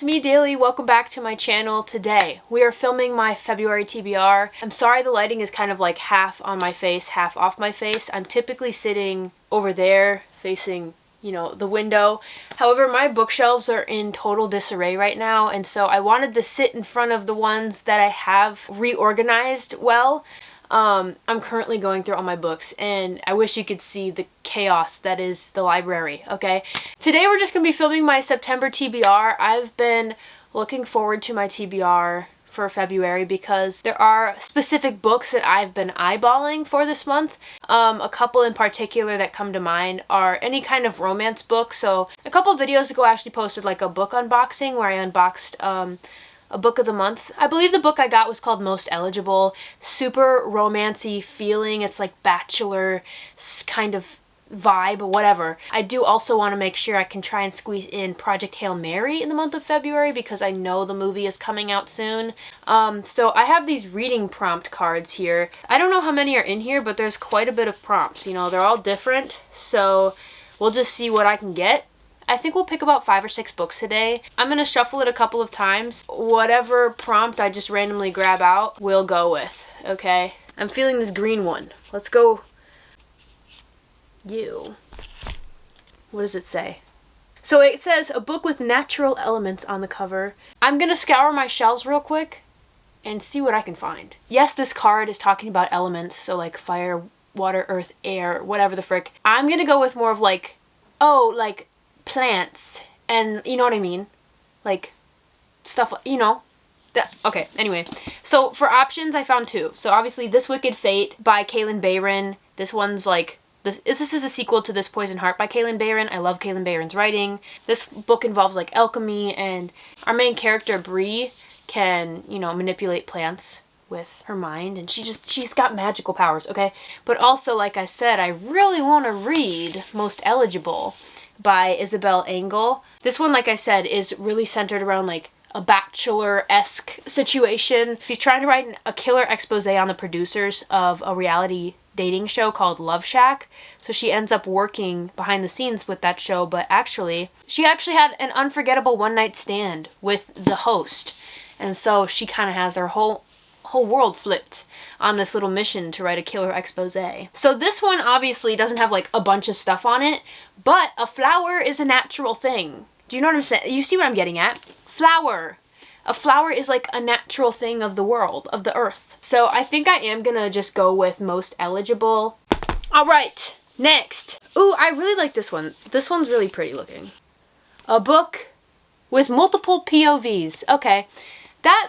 it's me, Daily. Welcome back to my channel. Today, we are filming my February TBR. I'm sorry the lighting is kind of like half on my face, half off my face. I'm typically sitting over there, facing, the window. However, my bookshelves are in total disarray right now, and so I wanted to sit in front of the ones that I have reorganized well. I'm currently going through all my books, and I wish you could see the chaos that is the library, okay? Today we're just going to be filming my September TBR. I've been looking forward to my TBR for February because there are specific books that I've been eyeballing for this month. A couple in particular that come to mind are any kind of romance book. So a couple of videos ago I actually posted like a book unboxing where I unboxed a book of the month. I believe the book I got was called Most Eligible. Super romancy feeling. It's like bachelor kind of vibe, whatever. I do also want to make sure I can try and squeeze in Project Hail Mary in the month of February because I know the movie is coming out soon. So I have these reading prompt cards here. I don't know how many are in here, but there's quite a bit of prompts. They're all different, so we'll just see what I can get. I think we'll pick about 5 or 6 books today. I'm going to shuffle it a couple of times. Whatever prompt I just randomly grab out, we'll go with, okay? I'm feeling this green one. Let's go. You. What does it say? So it says, a book with natural elements on the cover. I'm going to scour my shelves real quick and see what I can find. Yes, this card is talking about elements, so like fire, water, earth, air, whatever the frick. I'm going to go with more of like, plants, and you know what I mean? Like, stuff, okay, anyway. So, for options, I found 2. So, obviously, This Wicked Fate by Kaylin Bayron. This one's like, this is a sequel to This Poison Heart by Kaylin Bayron. I love Kaylin Bayron's writing. This book involves, like, alchemy, and our main character, Bree, can, manipulate plants with her mind, and she's got magical powers, okay? But also, like I said, I really want to read Most Eligible by Isabel Engel. This one, like I said, is really centered around like a bachelor-esque situation. She's trying to write a killer expose on the producers of a reality dating show called Love Shack. So she ends up working behind the scenes with that show, but she actually had an unforgettable one-night stand with the host. And so she kind of has her whole world flipped on this little mission to write a killer expose. So this one obviously doesn't have like a bunch of stuff on it, but a flower is a natural thing. Do you know what I'm saying? You see what I'm getting at? Flower. A flower is like a natural thing of the world, of the earth. So I think I am gonna just go with Most Eligible. All right, next. Ooh, I really like this one. This one's really pretty looking. A book with multiple POVs. Okay.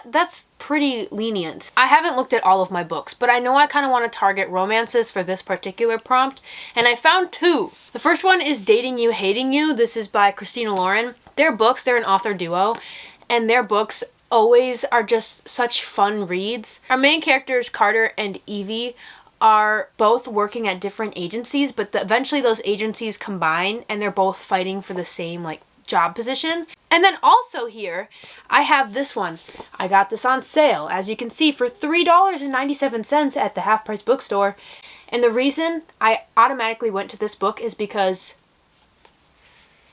That's pretty lenient. I haven't looked at all of my books, but I know I kind of want to target romances for this particular prompt, and I found 2. The first one is Dating You, Hating You. This is by Christina Lauren. They're an author duo, and their books always are just such fun reads. Our main characters, Carter and Evie, are both working at different agencies, but eventually those agencies combine, and they're both fighting for the same, job position. And then also here, I have this one. I got this on sale, as you can see, for $3.97 at the Half Price Bookstore. And the reason I automatically went to this book is because,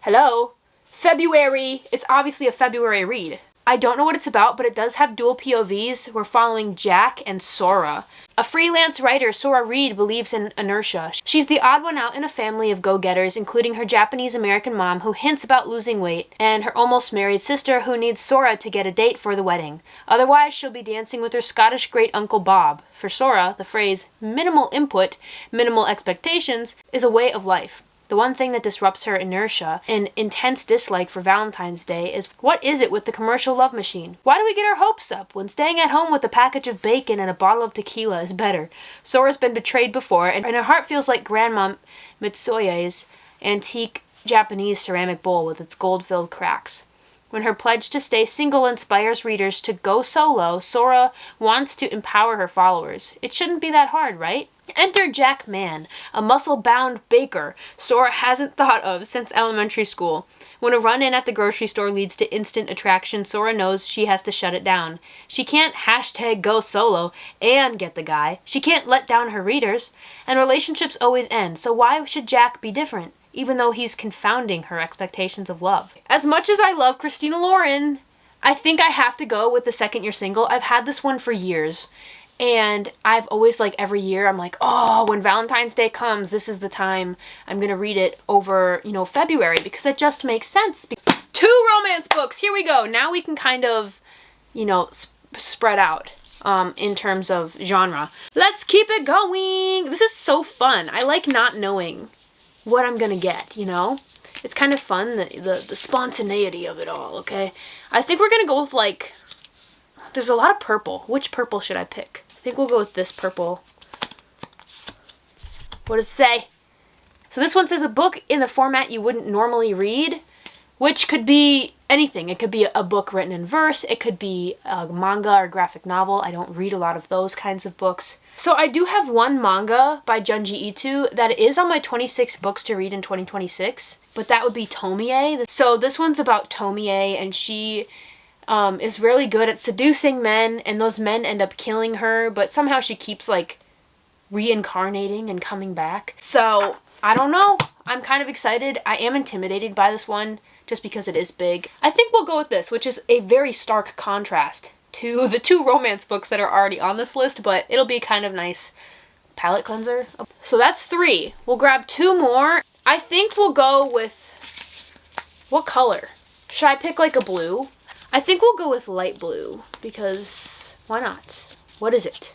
hello, February. It's obviously a February read. I don't know what it's about, but it does have dual POVs. We're following Jack and Sora. A freelance writer, Sora Reed, believes in inertia. She's the odd one out in a family of go-getters, including her Japanese-American mom, who hints about losing weight, and her almost married sister, who needs Sora to get a date for the wedding. Otherwise, she'll be dancing with her Scottish great-uncle Bob. For Sora, the phrase, minimal input, minimal expectations, is a way of life. The one thing that disrupts her inertia and intense dislike for Valentine's Day is, what is it with the commercial love machine? Why do we get our hopes up when staying at home with a package of bacon and a bottle of tequila is better? Sora's been betrayed before, and her heart feels like Grandma Mitsuye's antique Japanese ceramic bowl with its gold-filled cracks. When her pledge to stay single inspires readers to go solo, Sora wants to empower her followers. It shouldn't be that hard, right? Enter Jack Mann, a muscle-bound baker Sora hasn't thought of since elementary school. When a run-in at the grocery store leads to instant attraction, Sora knows she has to shut it down. She can't #go solo and get the guy. She can't let down her readers. And relationships always end, so why should Jack be different? Even though he's confounding her expectations of love. As much as I love Christina Lauren, I think I have to go with the second year single. I've had this one for years. And I've always, like, every year, I'm like, oh, when Valentine's Day comes, this is the time I'm going to read it over, you know, February, because it just makes sense. 2 romance books. Here we go. Now we can kind of, you know, spread out in terms of genre. Let's keep it going. This is so fun. I like not knowing what I'm going to get, you know? It's kind of fun, the spontaneity of it all, okay? I think we're going to go with, like, there's a lot of purple. Which purple should I pick? I think we'll go with this purple. What does it say? So this one says a book in the format you wouldn't normally read, which could be anything. It could be a book written in verse. It could be a manga or graphic novel. I don't read a lot of those kinds of books. So I do have one manga by Junji Ito that is on my 26 books to read in 2026, but that would be Tomie. So this one's about Tomie, and she is really good at seducing men, and those men end up killing her, but somehow she keeps, like, reincarnating and coming back. So, I don't know. I'm kind of excited. I am intimidated by this one, just because it is big. I think we'll go with this, which is a very stark contrast to the 2 romance books that are already on this list, but it'll be kind of nice palette cleanser. So that's 3. We'll grab 2 more. I think we'll go with, what color? Should I pick, like, a blue? I think we'll go with light blue, because why not? What is it?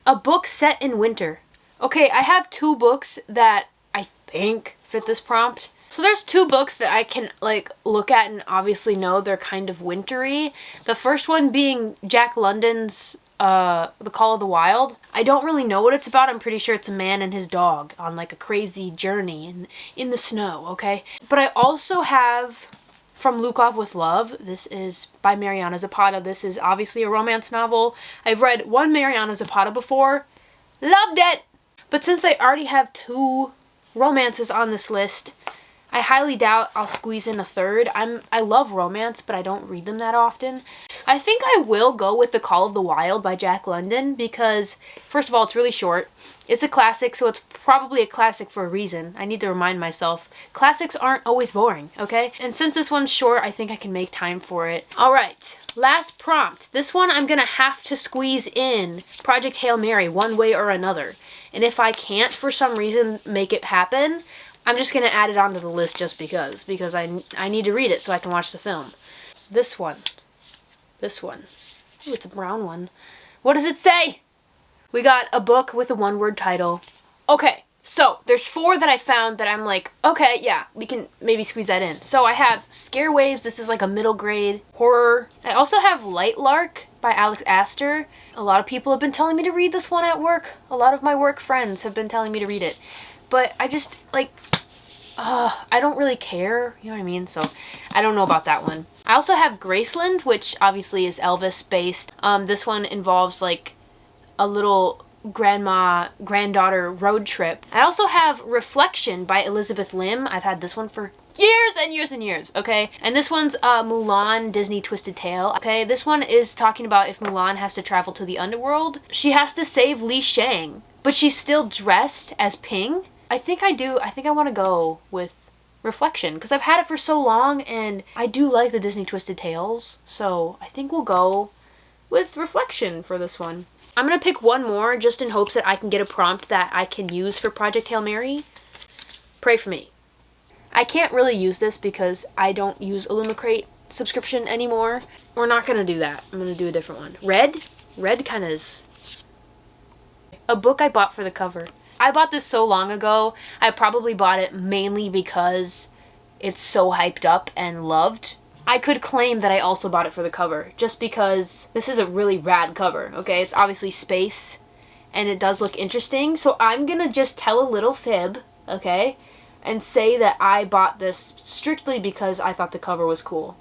A book set in winter. Okay, I have 2 books that I think fit this prompt. So there's 2 books that I can, like, look at and obviously know they're kind of wintry. The first one being Jack London's The Call of the Wild. I don't really know what it's about. I'm pretty sure it's a man and his dog on, like, a crazy journey in the snow, okay? But I also have From Lukov with Love. This is by Mariana Zapata. This is obviously a romance novel. I've read one Mariana Zapata before. Loved it! But since I already have 2 romances on this list, I highly doubt I'll squeeze in a third. I love romance, but I don't read them that often. I think I will go with The Call of the Wild by Jack London because, first of all, it's really short. It's a classic, so it's probably a classic for a reason. I need to remind myself. Classics aren't always boring, okay? And since this one's short, I think I can make time for it. Alright, last prompt. This one I'm gonna have to squeeze in Project Hail Mary one way or another. And if I can't, for some reason, make it happen, I'm just gonna add it onto the list just because I need to read it so I can watch the film. This one. This one. Ooh, it's a brown one. What does it say? We got a book with a one-word title. Okay, so there's 4 that I found that I'm like, okay, yeah, we can maybe squeeze that in. So I have Scare Waves. This is like a middle grade horror. I also have Light Lark by Alex Astor. A lot of people have been telling me to read this one at work. A lot of my work friends have been telling me to read it. But I just, like, I don't really care, you know what I mean? So I don't know about that one. I also have Graceland, which obviously is Elvis based. This one involves, like, a little granddaughter road trip. I also have Reflection by Elizabeth Lim. I've had this one for years and years and years, okay? And this one's Mulan Disney Twisted Tale. Okay, this one is talking about if Mulan has to travel to the underworld. She has to save Li Shang, but she's still dressed as Ping. I think I want to go with Reflection because I've had it for so long and I do like the Disney Twisted Tales. So I think we'll go with Reflection for this one. I'm going to pick one more just in hopes that I can get a prompt that I can use for Project Hail Mary. Pray for me. I can't really use this because I don't use Illumicrate subscription anymore. We're not going to do that. I'm going to do a different one. Red? Red kind of is a book I bought for the cover. I bought this so long ago. I probably bought it mainly because it's so hyped up and loved. I could claim that I also bought it for the cover just because this is a really rad cover, okay? It's obviously space and it does look interesting. So I'm going to just tell a little fib, okay? And say that I bought this strictly because I thought the cover was cool.